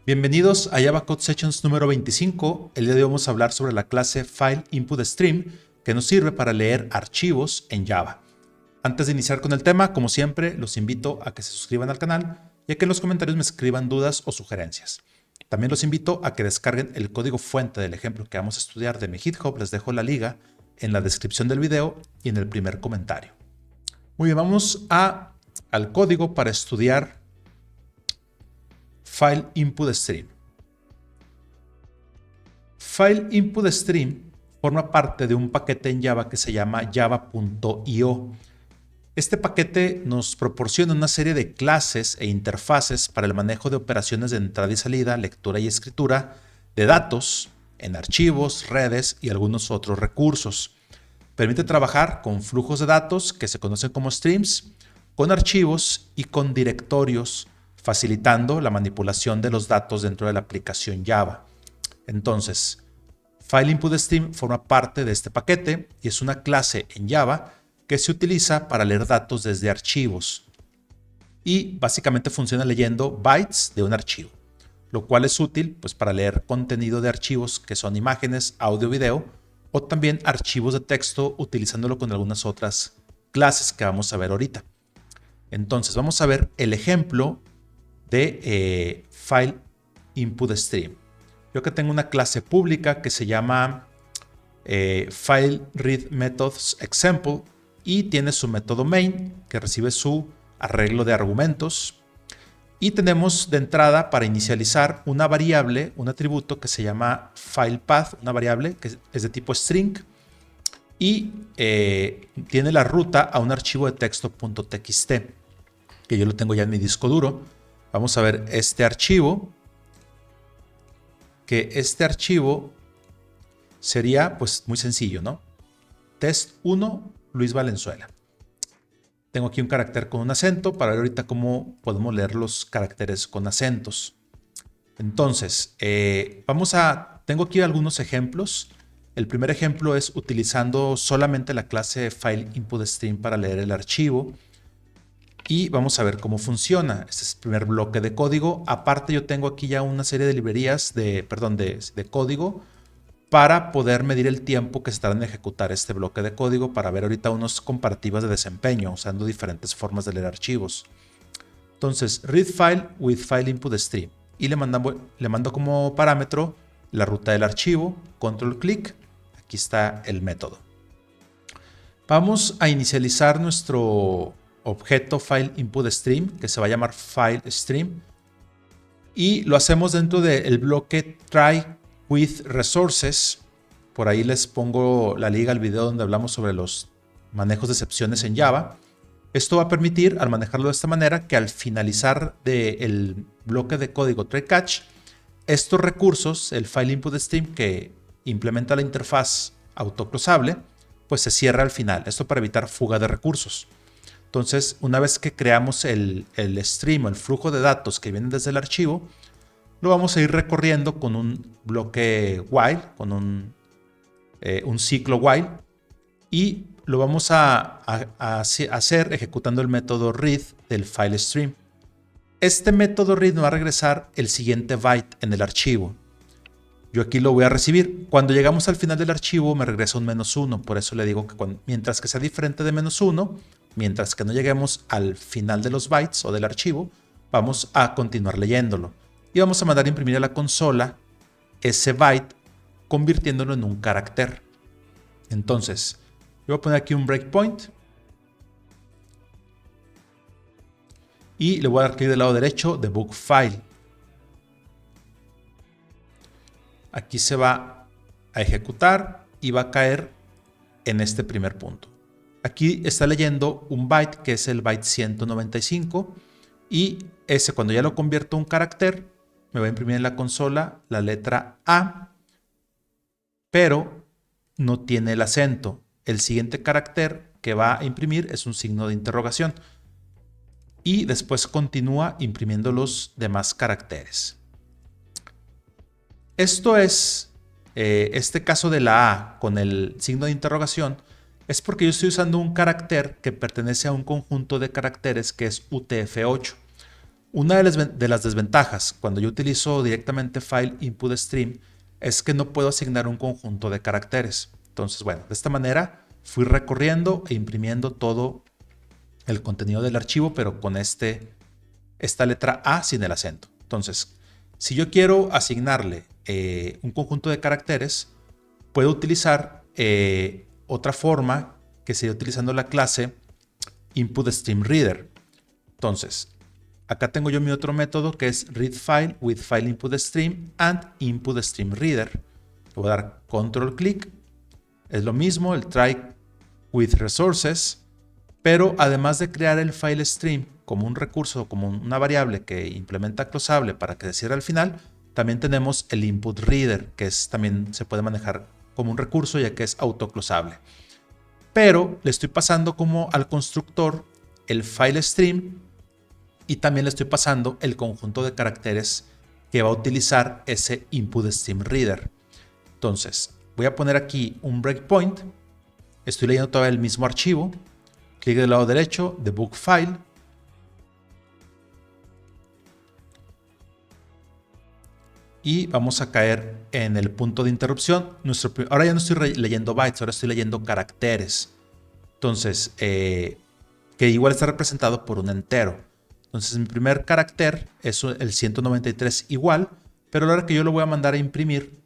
Bienvenidos a Java Code Sessions número 25. El día de hoy vamos a hablar sobre la clase FileInputStream que nos sirve para leer archivos en Java. Antes de iniciar con el tema, como siempre, los invito a que se suscriban al canal y a que en los comentarios me escriban dudas o sugerencias. También los invito a que descarguen el código fuente del ejemplo que vamos a estudiar de mi GitHub. Les dejo la liga en la descripción del video y en el primer comentario. Muy bien, vamos al código para estudiar FileInputStream. FileInputStream forma parte de un paquete en Java que se llama java.io. Este paquete nos proporciona una serie de clases e interfaces para el manejo de operaciones de entrada y salida, lectura y escritura de datos en archivos, redes y algunos otros recursos. Permite trabajar con flujos de datos que se conocen como streams, con archivos y con directorios, facilitando la manipulación de los datos dentro de la aplicación Java. Entonces, FileInputStream forma parte de este paquete y es una clase en Java que se utiliza para leer datos desde archivos y básicamente funciona leyendo bytes de un archivo, lo cual es útil pues, para leer contenido de archivos que son imágenes, audio, video o también archivos de texto utilizándolo con algunas otras clases que vamos a ver ahorita. Entonces vamos a ver el ejemplo de FileInputStream. Yo que tengo una clase pública que se llama FileReadMethodsExample y tiene su método main que recibe su arreglo de argumentos. Y tenemos de entrada para inicializar una variable, un atributo que se llama FilePath, una variable que es de tipo string y tiene la ruta a un archivo de texto.txt que yo lo tengo ya en mi disco duro. Vamos a ver este archivo, que este archivo sería pues muy sencillo, ¿no? Test1 Luis Valenzuela. Tengo aquí un carácter con un acento para ver ahorita cómo podemos leer los caracteres con acentos. Entonces, tengo aquí algunos ejemplos. El primer ejemplo es utilizando solamente la clase FileInputStream para leer el archivo. Y vamos a ver cómo funciona. Este es el primer bloque de código. Aparte yo tengo aquí ya una serie de librerías de código para poder medir el tiempo que se tarda en ejecutar este bloque de código para ver ahorita unas comparativas de desempeño usando diferentes formas de leer archivos. Entonces, read file with FileInputStream y le mando como parámetro la ruta del archivo, control clic, aquí está el método. Vamos a inicializar nuestro objeto FileInputStream que se va a llamar FileStream y lo hacemos dentro del bloque try with resources. Por ahí les pongo la liga al video donde hablamos sobre los manejos de excepciones en Java. Esto va a permitir, al manejarlo de esta manera, que al finalizar del bloque de código try catch, estos recursos, el FileInputStream que implementa la interfaz autoclosable, pues se cierra al final. Esto para evitar fuga de recursos. Entonces, una vez que creamos el stream o el flujo de datos que vienen desde el archivo, lo vamos a ir recorriendo con un bloque while, con un ciclo while, y lo vamos a hacer ejecutando el método read del FileStream. Este método read nos va a regresar el siguiente byte en el archivo. Yo aquí lo voy a recibir. Cuando llegamos al final del archivo me regresa un -1, por eso le digo que mientras que sea diferente de -1, mientras que no lleguemos al final de los bytes o del archivo, vamos a continuar leyéndolo. Y vamos a mandar a imprimir a la consola ese byte convirtiéndolo en un carácter. Entonces, yo voy a poner aquí un breakpoint y le voy a dar clic del lado derecho de Book File. Aquí se va a ejecutar y va a caer en este primer punto. Aquí está leyendo un byte que es el byte 195 y ese cuando ya lo convierto a un carácter me va a imprimir en la consola la letra A, pero no tiene el acento. El siguiente carácter que va a imprimir es un signo de interrogación y después continúa imprimiendo los demás caracteres. Esto es, este caso de la A con el signo de interrogación es porque yo estoy usando un carácter que pertenece a un conjunto de caracteres que es UTF-8. Una de las desventajas cuando yo utilizo directamente file input stream es que no puedo asignar un conjunto de caracteres. Entonces, bueno, de esta manera fui recorriendo e imprimiendo todo el contenido del archivo, pero con esta letra A sin el acento. Entonces, si yo quiero asignarle un conjunto de caracteres, puedo utilizar otra forma que sería utilizando la clase inputStreamReader. Entonces, acá tengo yo mi otro método que es readFile with file inputStream and inputStreamReader. Le voy a dar control clic. Es lo mismo, el try with resources, pero además de crear el file stream como un recurso, como una variable que implementa closable para que se cierre al final, también tenemos el input reader, que también se puede manejar como un recurso ya que es autoclosable. Pero le estoy pasando como al constructor el file stream y también le estoy pasando el conjunto de caracteres que va a utilizar ese input stream reader. Entonces, voy a poner aquí un breakpoint. Estoy leyendo todavía el mismo archivo. Clic del lado derecho, debug file. Y vamos a caer en el punto de interrupción. Ahora ya no estoy leyendo bytes, ahora estoy leyendo caracteres. Entonces, que igual está representado por un entero. Entonces, mi primer carácter es el 193 igual, pero a la hora que yo lo voy a mandar a imprimir,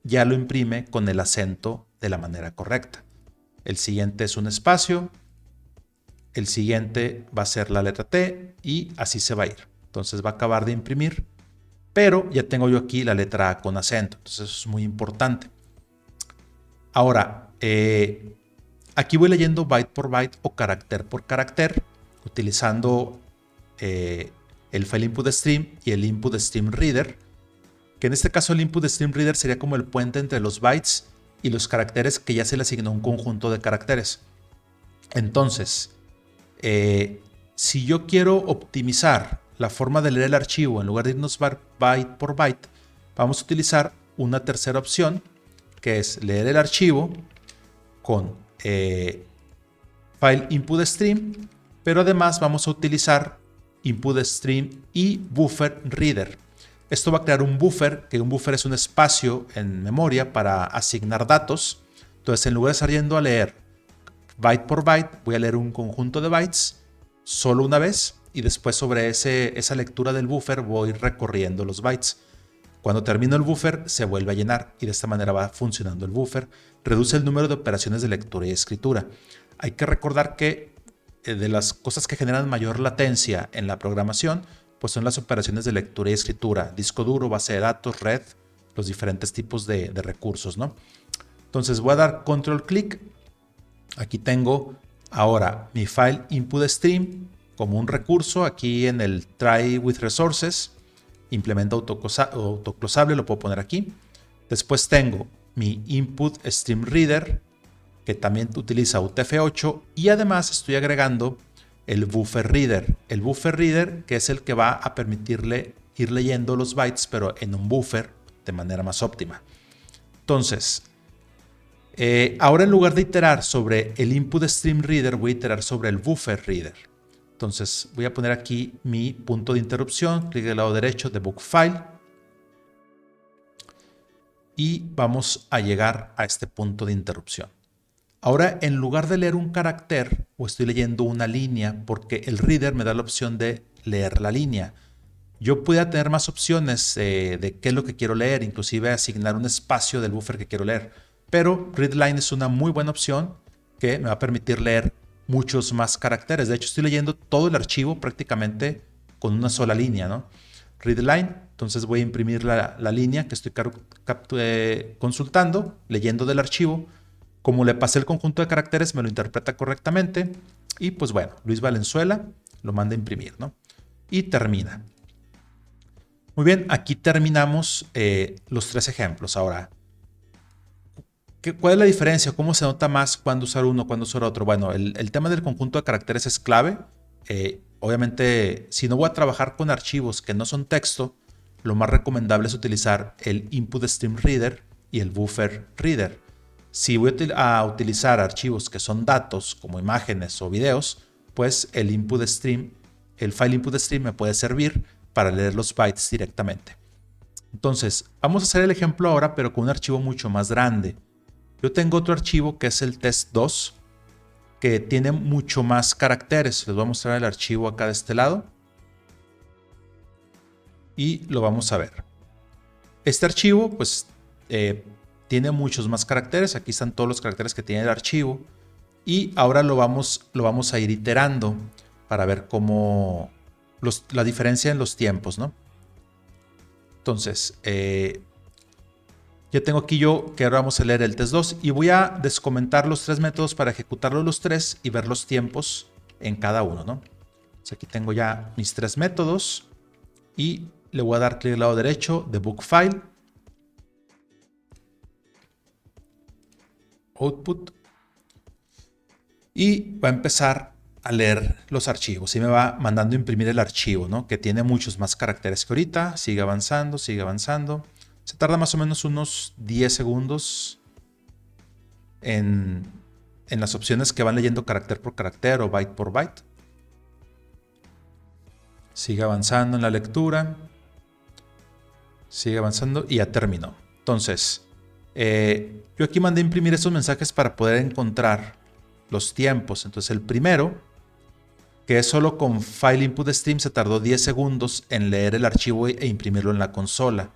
ya lo imprime con el acento de la manera correcta. El siguiente es un espacio. El siguiente va a ser la letra T y así se va a ir. Entonces va a acabar de imprimir, pero ya tengo yo aquí la letra A con acento. Entonces eso es muy importante. Ahora, aquí voy leyendo byte por byte o carácter por carácter, utilizando el file input stream y el input stream reader, que en este caso el input stream reader sería como el puente entre los bytes y los caracteres que ya se le asignó un conjunto de caracteres. Entonces, si yo quiero optimizar la forma de leer el archivo en lugar de irnos byte por byte, vamos a utilizar una tercera opción que es leer el archivo con file input stream, pero además vamos a utilizar input stream y buffer reader. Esto va a crear un buffer, que un buffer es un espacio en memoria para asignar datos. Entonces, en lugar de estar yendo a leer byte por byte, voy a leer un conjunto de bytes solo una vez y después sobre esa lectura del buffer voy recorriendo los bytes. Cuando termino el buffer se vuelve a llenar y de esta manera va funcionando el buffer. Reduce el número de operaciones de lectura y escritura. Hay que recordar que de las cosas que generan mayor latencia en la programación pues son las operaciones de lectura y escritura, disco duro, base de datos, red, los diferentes tipos de recursos, ¿no? Entonces voy a dar control clic. Aquí tengo ahora mi file input stream como un recurso. Aquí en el try with resources implementa autoclosable, lo puedo poner aquí. Después tengo mi input stream reader que también utiliza UTF-8 y además estoy agregando el buffer reader. El buffer reader que es el que va a permitirle ir leyendo los bytes pero en un buffer de manera más óptima. Entonces, ahora en lugar de iterar sobre el input stream reader, voy a iterar sobre el buffer reader. Entonces voy a poner aquí mi punto de interrupción, clic del lado derecho, debug file. Y vamos a llegar a este punto de interrupción. Ahora, en lugar de leer un carácter, o estoy leyendo una línea, porque el reader me da la opción de leer la línea. Yo pudiera tener más opciones de qué es lo que quiero leer, inclusive asignar un espacio del buffer que quiero leer. Pero readline es una muy buena opción que me va a permitir leer muchos más caracteres. De hecho, estoy leyendo todo el archivo prácticamente con una sola línea, ¿no? Readline, entonces voy a imprimir la línea que estoy consultando, leyendo del archivo. Como le pasé el conjunto de caracteres, me lo interpreta correctamente. Y pues bueno, Luis Valenzuela lo manda a imprimir, ¿no? Y termina. Muy bien, aquí terminamos los tres ejemplos. Ahora, ¿cuál es la diferencia? ¿Cómo se nota más cuándo usar uno, cuándo usar otro? Bueno, el tema del conjunto de caracteres es clave. Obviamente, si no voy a trabajar con archivos que no son texto, lo más recomendable es utilizar el input stream reader y el buffer reader. Si voy a utilizar archivos que son datos, como imágenes o videos, pues el input stream el file input stream me puede servir para leer los bytes directamente. Entonces, vamos a hacer el ejemplo ahora, pero con un archivo mucho más grande. Yo tengo otro archivo que es el test2, que tiene mucho más caracteres. Les voy a mostrar el archivo acá de este lado. Y lo vamos a ver. Este archivo, pues, tiene muchos más caracteres. Aquí están todos los caracteres que tiene el archivo. Y ahora lo vamos a ir iterando para ver cómo la diferencia en los tiempos, ¿no? Entonces, ya tengo aquí que ahora vamos a leer el test2 y voy a descomentar los tres métodos para ejecutarlos los tres y ver los tiempos en cada uno, ¿no? Entonces aquí tengo ya mis tres métodos y le voy a dar clic al lado derecho de Book File, Output, y va a empezar a leer los archivos y me va mandando a imprimir el archivo, ¿no? Que tiene muchos más caracteres que ahorita. Sigue avanzando, sigue avanzando. Se tarda más o menos unos 10 segundos en las opciones que van leyendo carácter por carácter o byte por byte. Sigue avanzando en la lectura. Sigue avanzando y ya terminó. Entonces, yo aquí mandé a imprimir estos mensajes para poder encontrar los tiempos. Entonces, el primero, que es solo con File Input Stream, se tardó 10 segundos en leer el archivo e imprimirlo en la consola.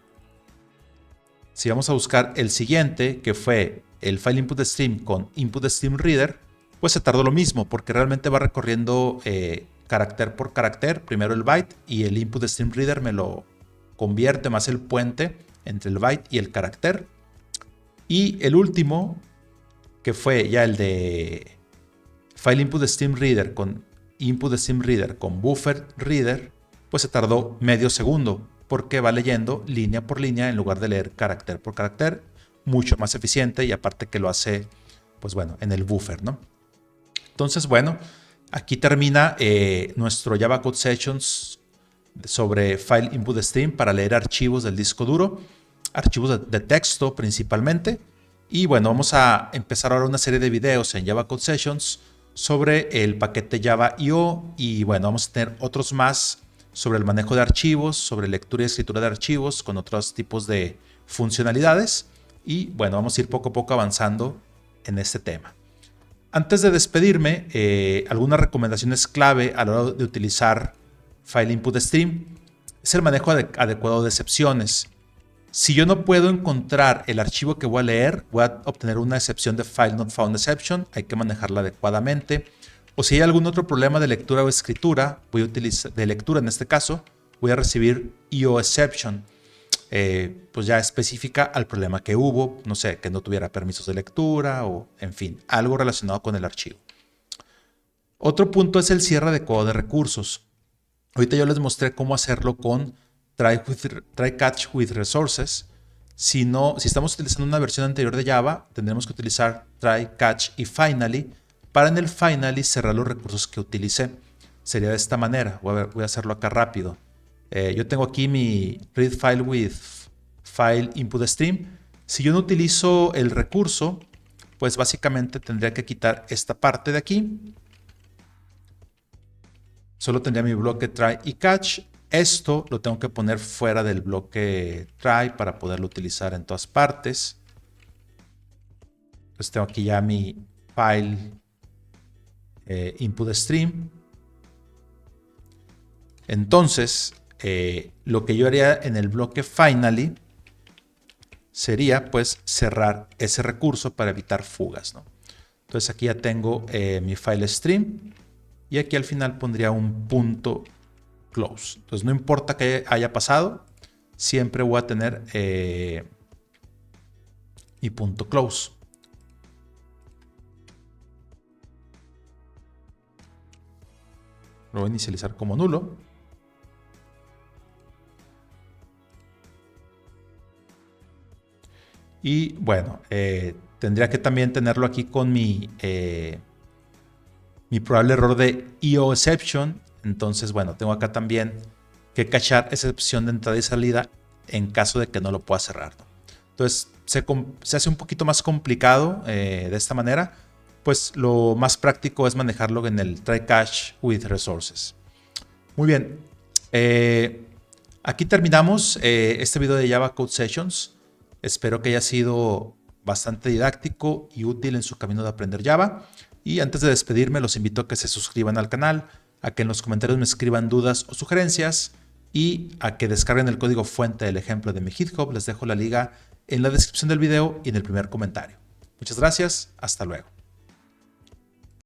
Si vamos a buscar el siguiente, que fue el File Input Stream con Input Stream Reader, pues se tardó lo mismo, porque realmente va recorriendo carácter por carácter, primero el byte, y el Input Stream Reader me lo convierte más el puente entre el byte y el carácter. Y el último, que fue ya el de File Input Stream Reader con Input Stream Reader con Buffer Reader, pues se tardó medio segundo, porque va leyendo línea por línea en lugar de leer carácter por carácter, mucho más eficiente, y aparte que lo hace, pues bueno, en el buffer, ¿no? Entonces, bueno, aquí termina nuestro Java Code Sessions sobre File Input Stream para leer archivos del disco duro, archivos de texto principalmente. Y bueno, vamos a empezar ahora una serie de videos en Java Code Sessions sobre el paquete Java.io, y bueno, vamos a tener otros más sobre el manejo de archivos, sobre lectura y escritura de archivos con otros tipos de funcionalidades. Y bueno, vamos a ir poco a poco avanzando en este tema. Antes de despedirme, algunas recomendaciones clave a la hora de utilizar File Input Stream es el manejo adecuado de excepciones. Si yo no puedo encontrar el archivo que voy a leer, voy a obtener una excepción de File Not Found Exception. Hay que manejarla adecuadamente. O si hay algún otro problema de lectura o escritura, voy a utilizar, de lectura en este caso, voy a recibir IO Exception, pues ya específica al problema que hubo, no sé, que no tuviera permisos de lectura o, en fin, algo relacionado con el archivo. Otro punto es el cierre adecuado de recursos. Ahorita yo les mostré cómo hacerlo con Try Catch with Resources. Si estamos utilizando una versión anterior de Java, tendremos que utilizar Try Catch y Finally para en el Finally cerrar los recursos que utilicé. Sería de esta manera. Voy a hacerlo acá rápido. Yo tengo aquí mi Read File with File Input Stream. Si yo no utilizo el recurso, pues básicamente tendría que quitar esta parte de aquí. Solo tendría mi bloque Try y Catch. Esto lo tengo que poner fuera del bloque Try para poderlo utilizar en todas partes. Entonces tengo aquí ya mi File Input Stream. Entonces, lo que yo haría en el bloque Finally sería pues cerrar ese recurso para evitar fugas, ¿no? Entonces aquí ya tengo mi file stream y aquí al final pondría un punto close. Entonces no importa que haya pasado, siempre voy a tener mi punto close. Lo voy a inicializar como nulo. Y bueno, tendría que también tenerlo aquí con mi probable error de IO exception. Entonces, bueno, tengo acá también que cachar esa excepción de entrada y salida en caso de que no lo pueda cerrar, ¿no? Entonces, se hace un poquito más complicado de esta manera. Pues lo más práctico es manejarlo en el Try Catch with Resources. Muy bien. Aquí terminamos este video de Java Code Sessions. Espero que haya sido bastante didáctico y útil en su camino de aprender Java. Y antes de despedirme, los invito a que se suscriban al canal, a que en los comentarios me escriban dudas o sugerencias y a que descarguen el código fuente del ejemplo de mi GitHub. Les dejo la liga en la descripción del video y en el primer comentario. Muchas gracias. Hasta luego.